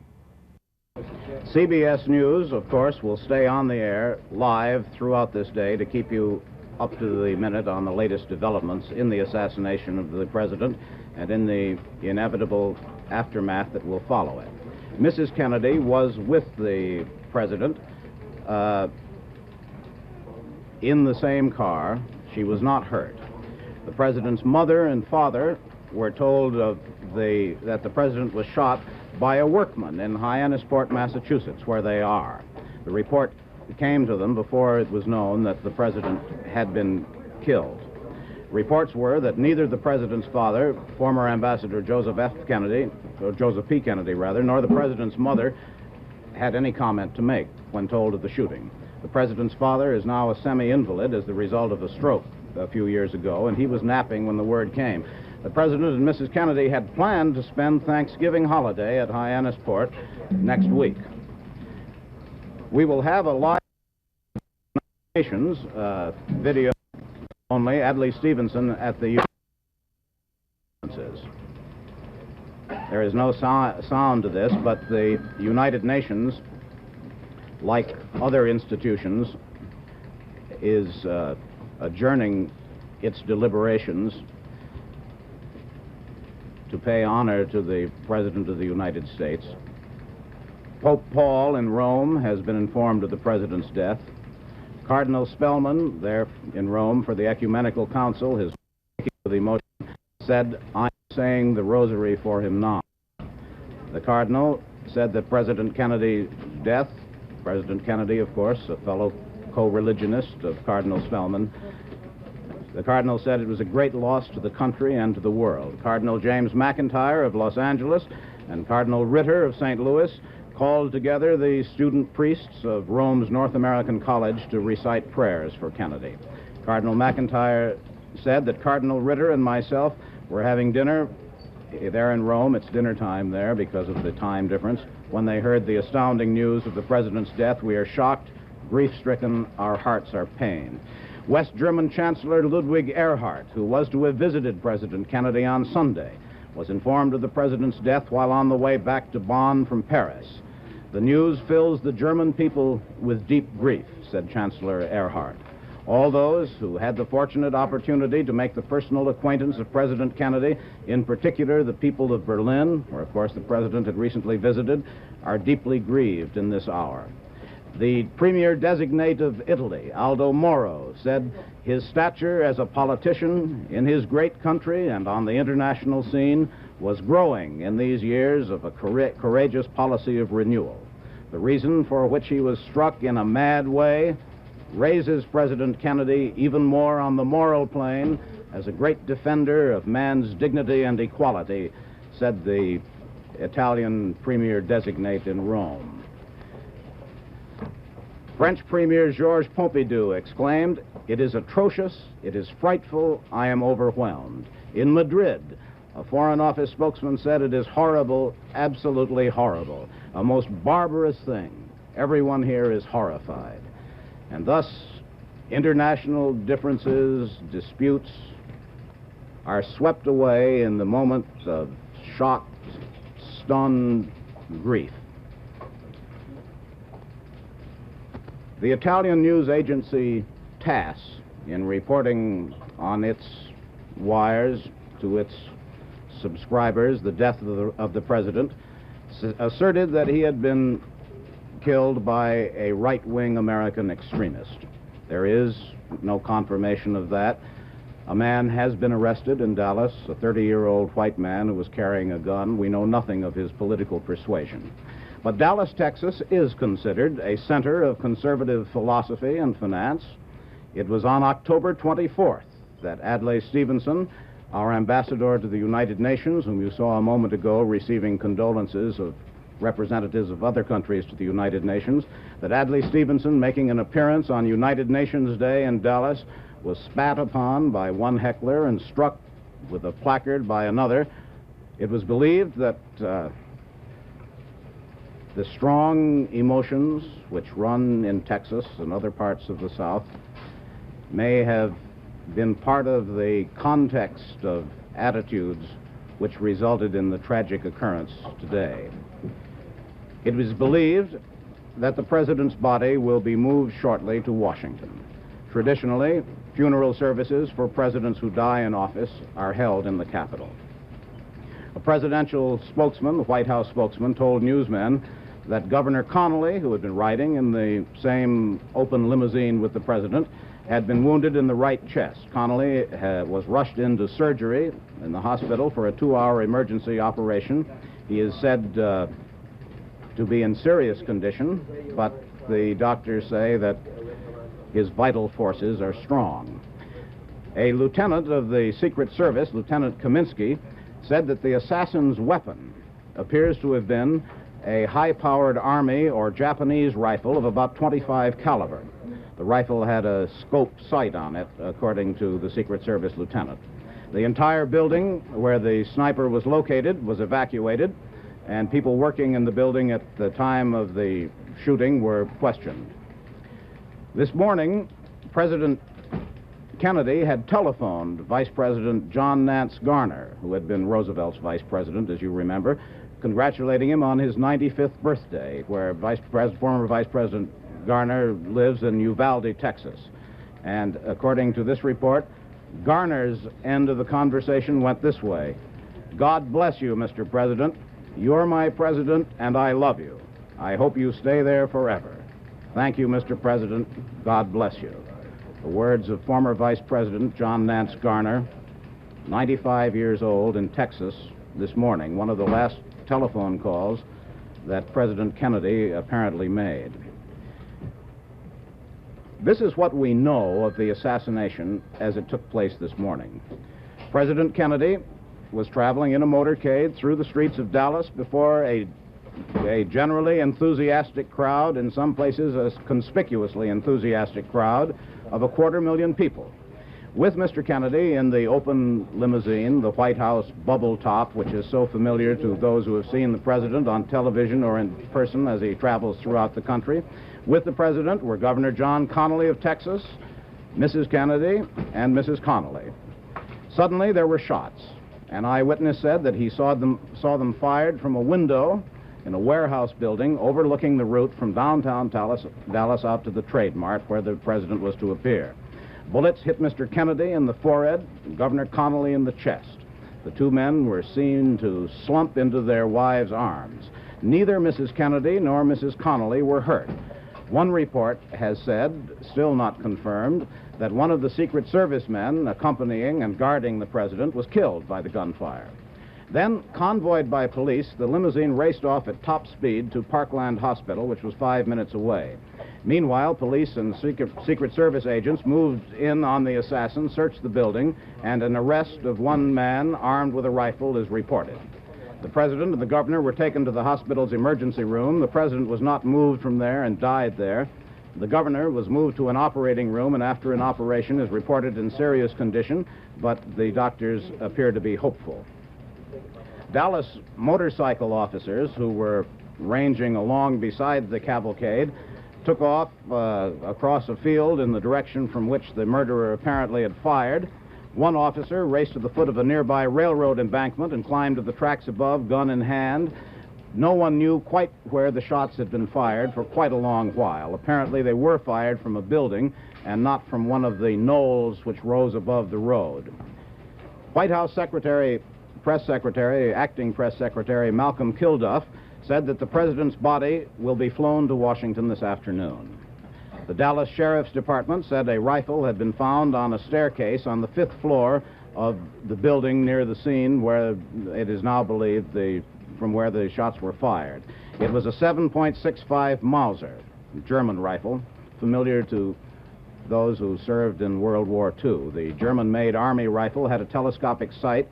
CBS News, of course, will stay on the air live throughout this day to keep you up to the minute on the latest developments in the assassination of the president and in the inevitable aftermath that will follow it. Mrs. Kennedy was with the president in the same car. She was not hurt. The president's mother and father were told that the president was shot by a workman in Hyannisport, Massachusetts, where they are. The report came to them before it was known that the president had been killed. Reports were that neither the president's father, former Ambassador Joseph P. Kennedy, nor the president's mother had any comment to make when told of the shooting. The president's father is now a semi-invalid as the result of a stroke a few years ago, and he was napping when the word came. The president and Mrs. Kennedy had planned to spend Thanksgiving holiday at Hyannisport next week. We will have a live video only. Adlai Stevenson at the There is no sound to this, but the United Nations, like other institutions, is adjourning its deliberations to pay honor to the President of the United States. Pope Paul in Rome has been informed of the President's death. Cardinal Spellman, there in Rome for the Ecumenical Council, his with emotion, said, "I'm saying the rosary for him now." The Cardinal said that President Kennedy's death, President Kennedy, of course, a fellow co-religionist of Cardinal Spellman, the Cardinal said it was a great loss to the country and to the world. Cardinal James McIntyre of Los Angeles and Cardinal Ritter of St. Louis called together the student priests of Rome's North American College to recite prayers for Kennedy. Cardinal McIntyre said that Cardinal Ritter and myself were having dinner there in Rome. It's dinner time there because of the time difference. When they heard the astounding news of the President's death, we are shocked, grief-stricken, our hearts are pained. West German Chancellor Ludwig Erhard, who was to have visited President Kennedy on Sunday, was informed of the President's death while on the way back to Bonn from Paris. "The news fills the German people with deep grief," said Chancellor Erhard. All those who had the fortunate opportunity to make the personal acquaintance of President Kennedy, in particular the people of Berlin, where of course the President had recently visited, are deeply grieved in this hour. The Premier Designate of Italy, Aldo Moro, said his stature as a politician in his great country and on the international scene was growing in these years of a courageous policy of renewal. The reason for which he was struck in a mad way raises President Kennedy even more on the moral plane as a great defender of man's dignity and equality, said the Italian Premier Designate in Rome. French Premier Georges Pompidou exclaimed, "It is atrocious, it is frightful, I am overwhelmed." In Madrid, a Foreign Office spokesman said, "It is horrible, absolutely horrible, a most barbarous thing. Everyone here is horrified." And thus, international differences, disputes, are swept away in the moment of shocked, stunned grief. The Italian news agency TASS, in reporting on its wires to its subscribers the death of the President, asserted that he had been killed by a right-wing American extremist. There is no confirmation of that. A man has been arrested in Dallas, a 30-year-old white man who was carrying a gun. We know nothing of his political persuasion. But Dallas, Texas is considered a center of conservative philosophy and finance. It was on October 24th that Adlai Stevenson, our ambassador to the United Nations, whom you saw a moment ago receiving condolences of representatives of other countries to the United Nations, that Adlai Stevenson, making an appearance on United Nations Day in Dallas, was spat upon by one heckler and struck with a placard by another. It was believed that the strong emotions which run in Texas and other parts of the South may have been part of the context of attitudes which resulted in the tragic occurrence today. It was believed that the President's body will be moved shortly to Washington. Traditionally, funeral services for presidents who die in office are held in the Capitol. A presidential spokesman, the White House spokesman, told newsmen that Governor Connolly, who had been riding in the same open limousine with the President, had been wounded in the right chest. Connolly was rushed into surgery in the hospital for a 2-hour emergency operation. He is said to be in serious condition, but the doctors say that his vital forces are strong. A lieutenant of the Secret Service, Lieutenant Kaminsky, said that the assassin's weapon appears to have been a high-powered Army or Japanese rifle of about .25 caliber. The rifle had a scope sight on it, according to the Secret Service lieutenant. The entire building where the sniper was located was evacuated, and people working in the building at the time of the shooting were questioned. This morning, President Kennedy had telephoned Vice President John Nance Garner, who had been Roosevelt's vice president, as you remember, congratulating him on his 95th birthday, where former Vice President Garner lives in Uvalde, Texas. And according to this report, Garner's end of the conversation went this way: "God bless you, Mr. President. You're my president, and I love you. I hope you stay there forever. Thank you, Mr. President. God bless you." The words of former Vice President John Nance Garner, 95 years old, in Texas this morning, one of the last telephone calls that President Kennedy apparently made. This is what we know of the assassination as it took place this morning. President Kennedy was traveling in a motorcade through the streets of Dallas before a generally enthusiastic crowd, in some places a conspicuously enthusiastic crowd of 250,000 people. With Mr. Kennedy in the open limousine, the White House bubble top, which is so familiar to those who have seen the president on television or in person as he travels throughout the country. With the president were Governor John Connally of Texas, Mrs. Kennedy, and Mrs. Connally. Suddenly there were shots. An eyewitness said that he saw them fired from a window in a warehouse building overlooking the route from downtown Dallas out to the Trade Mart, where the president was to appear. Bullets hit Mr. Kennedy in the forehead and Governor Connally in the chest. The two men were seen to slump into their wives' arms. Neither Mrs. Kennedy nor Mrs. Connally were hurt. One report has said, still not confirmed, that one of the Secret Service men accompanying and guarding the president was killed by the gunfire. Then, convoyed by police, the limousine raced off at top speed to Parkland Hospital, which was 5 minutes away. Meanwhile, police and Secret Service agents moved in on the assassin, searched the building, and an arrest of one man armed with a rifle is reported. The president and the governor were taken to the hospital's emergency room. The president was not moved from there and died there. The governor was moved to an operating room and after an operation is reported in serious condition, but the doctors appear to be hopeful. Dallas motorcycle officers who were ranging along beside the cavalcade took off across a field in the direction from which the murderer apparently had fired. One officer raced to the foot of a nearby railroad embankment and climbed to the tracks above, gun in hand. No one knew quite where the shots had been fired for quite a long while. Apparently they were fired from a building and not from one of the knolls which rose above the road. White House Acting Press Secretary Malcolm Kilduff said that the president's body will be flown to Washington this afternoon. The Dallas Sheriff's Department said a rifle had been found on a staircase on the 5th floor of the building near the scene where it is now believed from where the shots were fired. It was a 7.65 Mauser, German rifle, familiar to those who served in World War II. The German-made Army rifle had a telescopic sight.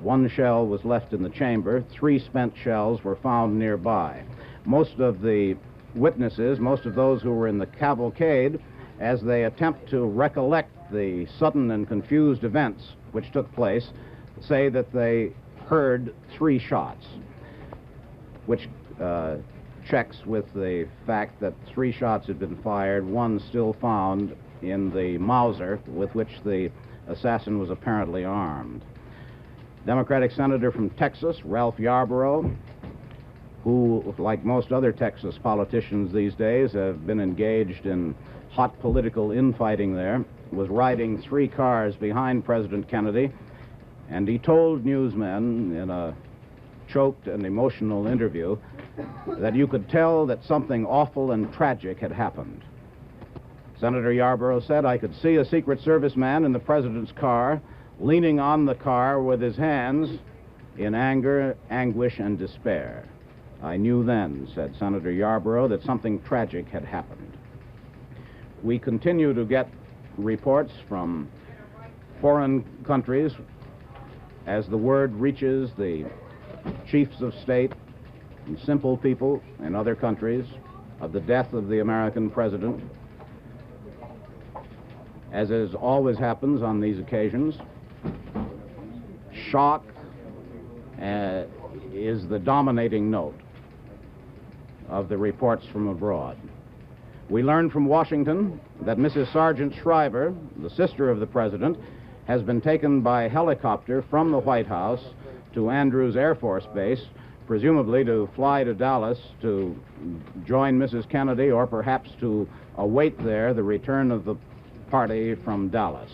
One shell was left in the chamber. 3 spent shells were found nearby. Most of the witnesses, most of those who were in the cavalcade, as they attempt to recollect the sudden and confused events which took place, say that they heard 3 shots, which checks with the fact that 3 shots had been fired, one still found in the Mauser with which the assassin was apparently armed. Democratic Senator from Texas, Ralph Yarborough, who, like most other Texas politicians these days, have been engaged in hot political infighting there, was riding 3 cars behind President Kennedy, and he told newsmen in a choked and emotional interview that you could tell that something awful and tragic had happened. Senator Yarborough said, "I could see a Secret Service man in the president's car, leaning on the car with his hands in anger, anguish, and despair. I knew then," said Senator Yarborough, "that something tragic had happened." We continue to get reports from foreign countries as the word reaches the chiefs of state and simple people in other countries of the death of the American president. As always happens on these occasions, shock is the dominating note of the reports from abroad. We learned from Washington that Mrs. Sergeant Shriver, the sister of the president, has been taken by helicopter from the White House to Andrews Air Force Base, presumably to fly to Dallas to join Mrs. Kennedy or perhaps to await there the return of the party from Dallas.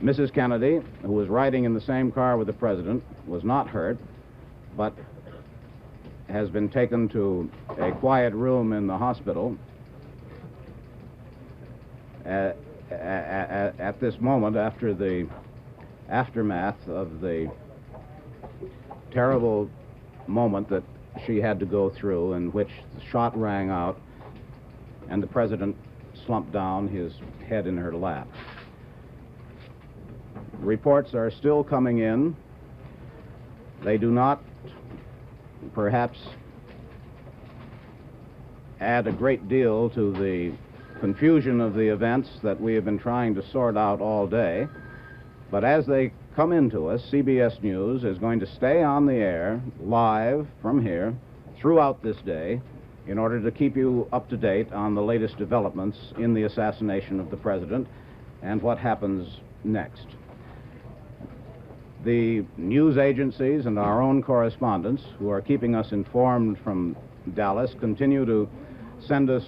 Mrs. Kennedy, who was riding in the same car with the president, was not hurt, but has been taken to a quiet room in the hospital. At this moment, after the aftermath of the terrible moment that she had to go through, in which the shot rang out and the president slumped down, his head in her lap. Reports are still coming in. They do not perhaps add a great deal to the confusion of the events that we have been trying to sort out all day. But as they come into us, CBS News is going to stay on the air live from here throughout this day in order to keep you up to date on the latest developments in the assassination of the president and what happens next. The news agencies and our own correspondents who are keeping us informed from Dallas continue to send us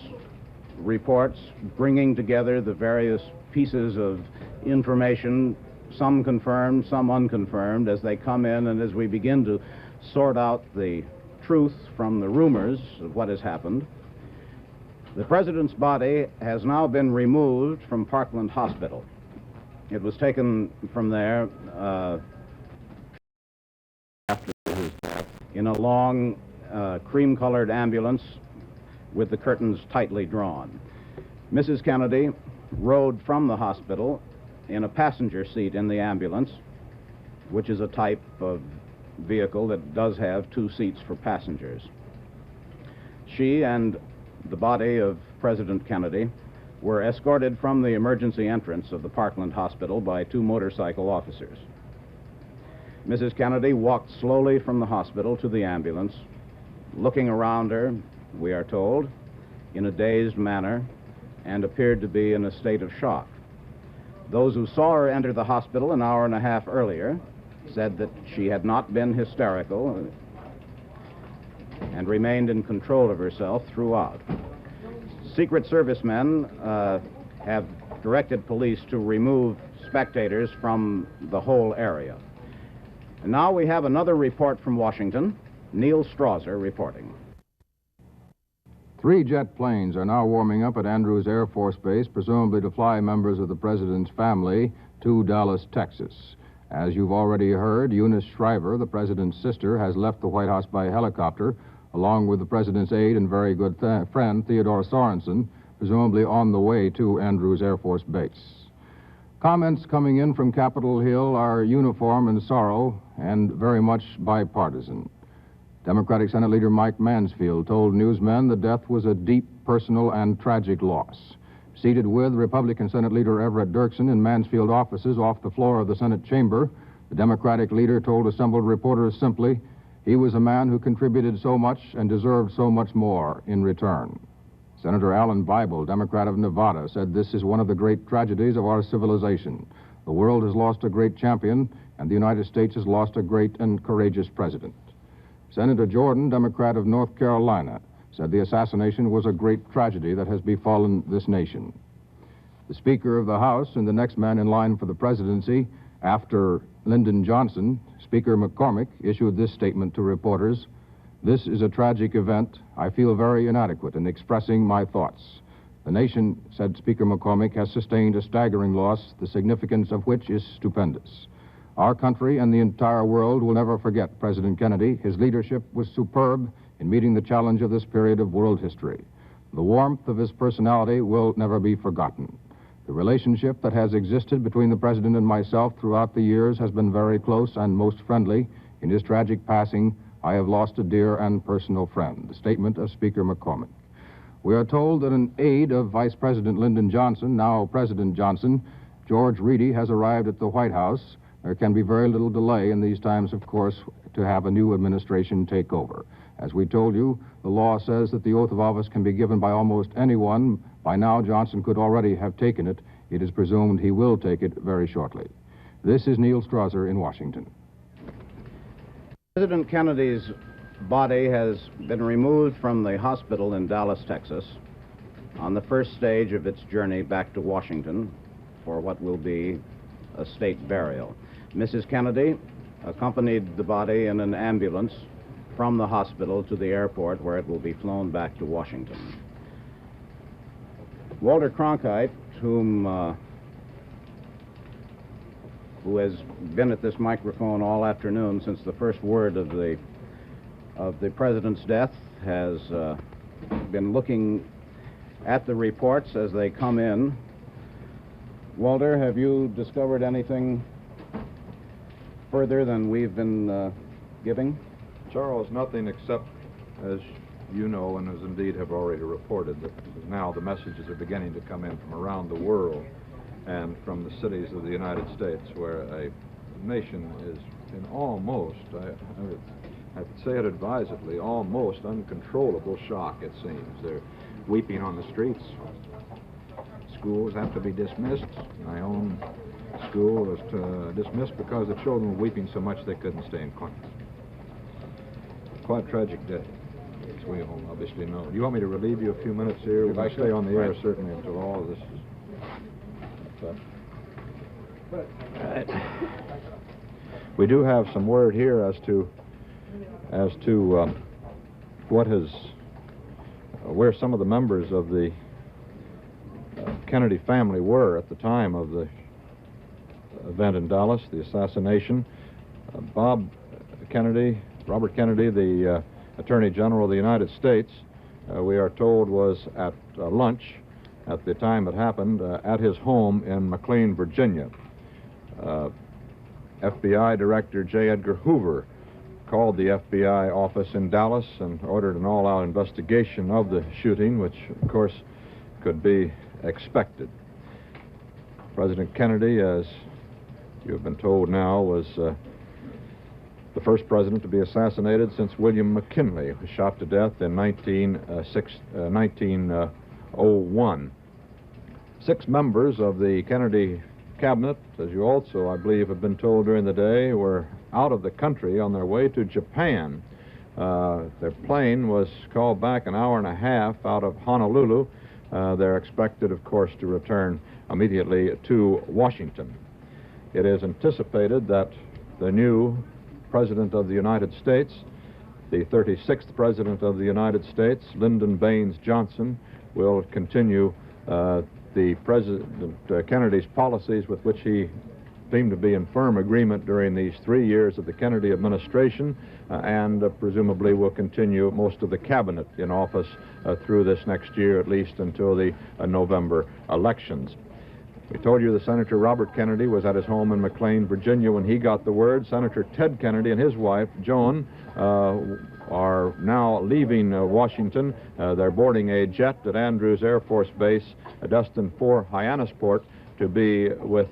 reports bringing together the various pieces of information, some confirmed, some unconfirmed, as they come in and as we begin to sort out the truth from the rumors of what has happened. The president's body has now been removed from Parkland Hospital. It was taken from there after his death in a long cream-colored ambulance with the curtains tightly drawn. Mrs. Kennedy rode from the hospital in a passenger seat in the ambulance, which is a type of vehicle that does have 2 seats for passengers. She and the body of President Kennedy were escorted from the emergency entrance of the Parkland Hospital by 2 motorcycle officers. Mrs. Kennedy walked slowly from the hospital to the ambulance, looking around her, we are told, in a dazed manner, and appeared to be in a state of shock. Those who saw her enter the hospital an hour and a half earlier said that she had not been hysterical and remained in control of herself throughout. Secret Service men have directed police to remove spectators from the whole area. And now we have another report from Washington. Neil Strasser reporting. 3 jet planes are now warming up at Andrews Air Force Base, presumably to fly members of the president's family to Dallas, Texas. As you've already heard, Eunice Shriver, the president's sister, has left the White House by helicopter, along with the president's aide and very good friend, Theodore Sorensen, presumably on the way to Andrews Air Force Base. Comments coming in from Capitol Hill are uniform in sorrow and very much bipartisan. Democratic Senate Leader Mike Mansfield told newsmen the death was a deep, personal, and tragic loss. Seated with Republican Senate Leader Everett Dirksen in Mansfield offices off the floor of the Senate chamber, the Democratic leader told assembled reporters simply, he was a man who contributed so much and deserved so much more in return. Senator Alan Bible, Democrat of Nevada, said this is one of the great tragedies of our civilization. The world has lost a great champion, and the United States has lost a great and courageous president. Senator Jordan, Democrat of North Carolina, said the assassination was a great tragedy that has befallen this nation. The Speaker of the House and the next man in line for the presidency after Lyndon Johnson, Speaker McCormick, issued this statement to reporters, "This is a tragic event. I feel very inadequate in expressing my thoughts. The nation," said Speaker McCormick, "has sustained a staggering loss, the significance of which is stupendous. Our country and the entire world will never forget President Kennedy. His leadership was superb in meeting the challenge of this period of world history. The warmth of his personality will never be forgotten. The relationship that has existed between the President and myself throughout the years has been very close and most friendly. In his tragic passing, I have lost a dear and personal friend." The statement of Speaker McCormick. We are told that an aide of Vice President Lyndon Johnson, now President Johnson, George Reedy, has arrived at the White House. There can be very little delay in these times, of course, to have a new administration take over. As we told you, the law says that the oath of office can be given by almost anyone. By now, Johnson could already have taken it. It is presumed he will take it very shortly. This is Neil Strasser in Washington. President Kennedy's body has been removed from the hospital in Dallas, Texas, on the first stage of its journey back to Washington for what will be a state burial. Mrs. Kennedy accompanied the body in an ambulance from the hospital to the airport, where it will be flown back to Washington. Walter Cronkite, who has been at this microphone all afternoon since the first word of the president's death, has been looking at the reports as they come in. Walter, have you discovered anything further than we've been giving? Charles, nothing except, as you know and as indeed have already reported, that now the messages are beginning to come in from around the world and from the cities of the United States, where a nation is in almost, I could say it advisedly, almost uncontrollable shock, it seems. They're weeping on the streets. Schools have to be dismissed. My own school was dismissed because the children were weeping so much they couldn't stay in class. Quite a tragic day, as we all obviously know. Do you want me to relieve you a few minutes here? We're going to stay on the air certainly until all of this is... We do have some word here as to what has, where some of the members of the Kennedy family were at the time of the event in Dallas, the assassination. Robert Kennedy, the Attorney General of the United States, we are told was at lunch at the time it happened at his home in McLean, Virginia. FBI Director J. Edgar Hoover called the FBI office in Dallas and ordered an all-out investigation of the shooting, which, of course, could be expected. President Kennedy, as you have been told now, was the first president to be assassinated since William McKinley was shot to death in 1901. 6 members of the Kennedy cabinet, as you also, I believe, have been told during the day, were out of the country on their way to Japan. Their plane was called back an hour and a half out of Honolulu. They're expected, of course, to return immediately to Washington. It is anticipated that the new President of the United States, the 36th President of the United States, Lyndon Baines Johnson, will continue the President Kennedy's policies with which he seemed to be in firm agreement during these 3 years of the Kennedy administration, and presumably will continue most of the cabinet in office through this next year, at least until the November elections. We told you that Senator Robert Kennedy was at his home in McLean, Virginia, when he got the word. Senator Ted Kennedy and his wife, Joan, are now leaving Washington. They're boarding a jet at Andrews Air Force Base, destined for Hyannisport, to be with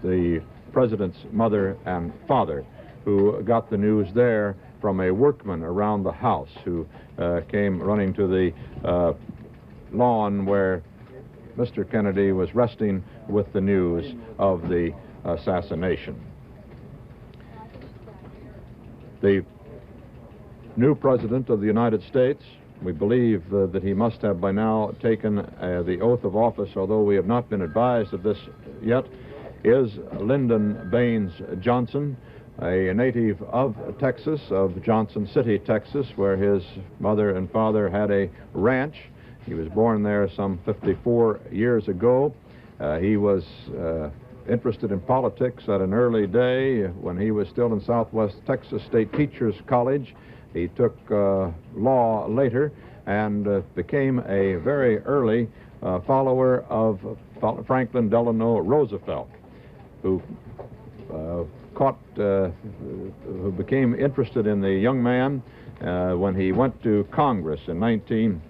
the president's mother and father, who got the news there from a workman around the house who came running to the lawn where Mr. Kennedy was resting with the news of the assassination. The new President of the United States, we believe that he must have by now taken the oath of office, although we have not been advised of this yet, is Lyndon Baines Johnson, a native of Texas, of Johnson City, Texas, where his mother and father had a ranch. He was born there some 54 years ago. He was interested in politics at an early day. When he was still in Southwest Texas State Teachers College, he took law later and became a very early follower of Franklin Delano Roosevelt, who who became interested in the young man when he went to Congress in in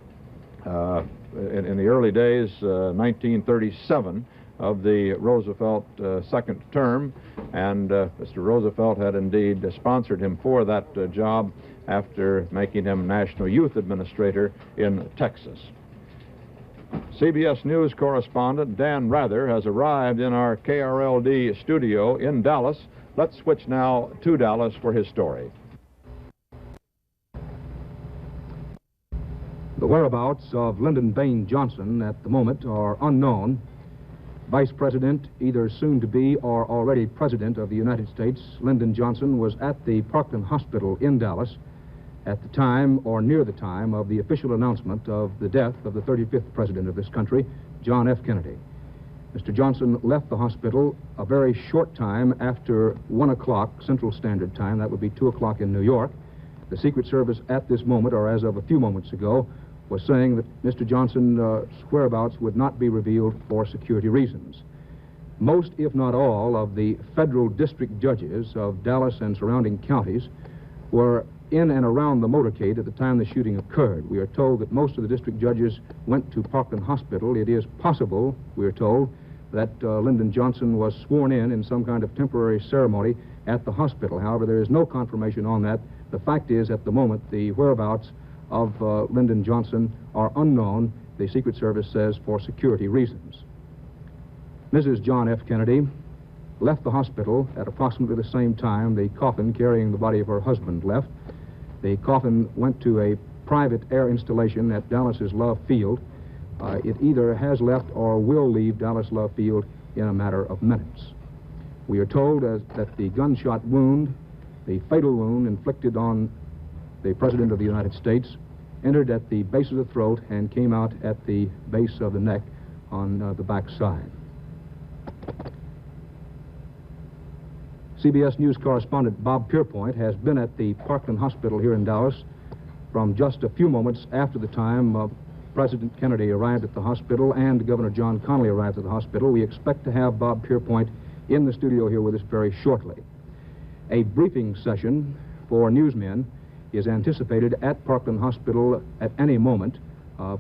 the early days, 1937, of the Roosevelt second term, and Mr. Roosevelt had indeed sponsored him for that job after making him National Youth Administrator in Texas. CBS News correspondent Dan Rather has arrived in our KRLD studio in Dallas. Let's switch now to Dallas for his story. The whereabouts of Lyndon Baines Johnson at the moment are unknown. Vice President, either soon to be or already President of the United States, Lyndon Johnson was at the Parkland Hospital in Dallas at the time or near the time of the official announcement of the death of the 35th President of this country, John F. Kennedy. Mr. Johnson left the hospital a very short time after 1 o'clock Central Standard Time. That would be 2 o'clock in New York. The Secret Service at this moment, or as of a few moments ago, was saying that Mr. Johnson's whereabouts would not be revealed for security reasons. Most, if not all, of the federal district judges of Dallas and surrounding counties were in and around the motorcade at the time the shooting occurred. We are told that most of the district judges went to Parkland Hospital. It is possible, we are told, that Lyndon Johnson was sworn in some kind of temporary ceremony at the hospital. However, there is no confirmation on that. The fact is, at the moment, the whereabouts of Lyndon Johnson are unknown, the Secret Service says, for security reasons. Mrs. John F. Kennedy left the hospital at approximately the same time the coffin carrying the body of her husband left. The coffin went to a private air installation at Dallas's Love Field. It either has left or will leave Dallas Love Field in a matter of minutes. We are told that the gunshot wound, the fatal wound inflicted on the President of the United States, entered at the base of the throat and came out at the base of the neck on the back side. CBS News correspondent Bob Pierpoint has been at the Parkland Hospital here in Dallas from just a few moments after the time President Kennedy arrived at the hospital and Governor John Connally arrived at the hospital. We expect to have Bob Pierpoint in the studio here with us very shortly. A briefing session for newsmen is anticipated at Parkland Hospital at any moment.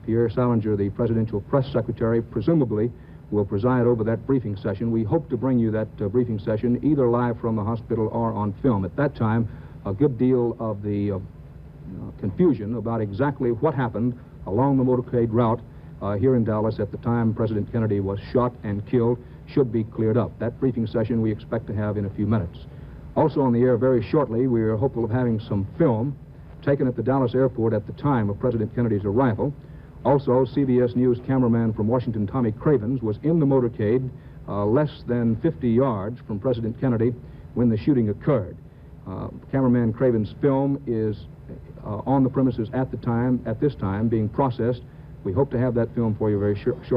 Pierre Salinger, the presidential press secretary, presumably will preside over that briefing session. We hope to bring you that briefing session either live from the hospital or on film. At that time, a good deal of the confusion about exactly what happened along the motorcade route here in Dallas at the time President Kennedy was shot and killed should be cleared up. That briefing session we expect to have in a few minutes. Also on the air very shortly, we are hopeful of having some film taken at the Dallas airport at the time of President Kennedy's arrival. Also, CBS News cameraman from Washington, Tommy Cravens, was in the motorcade less than 50 yards from President Kennedy when the shooting occurred. Cameraman Cravens' film is on the premises at this time being processed. We hope to have that film for you very shortly.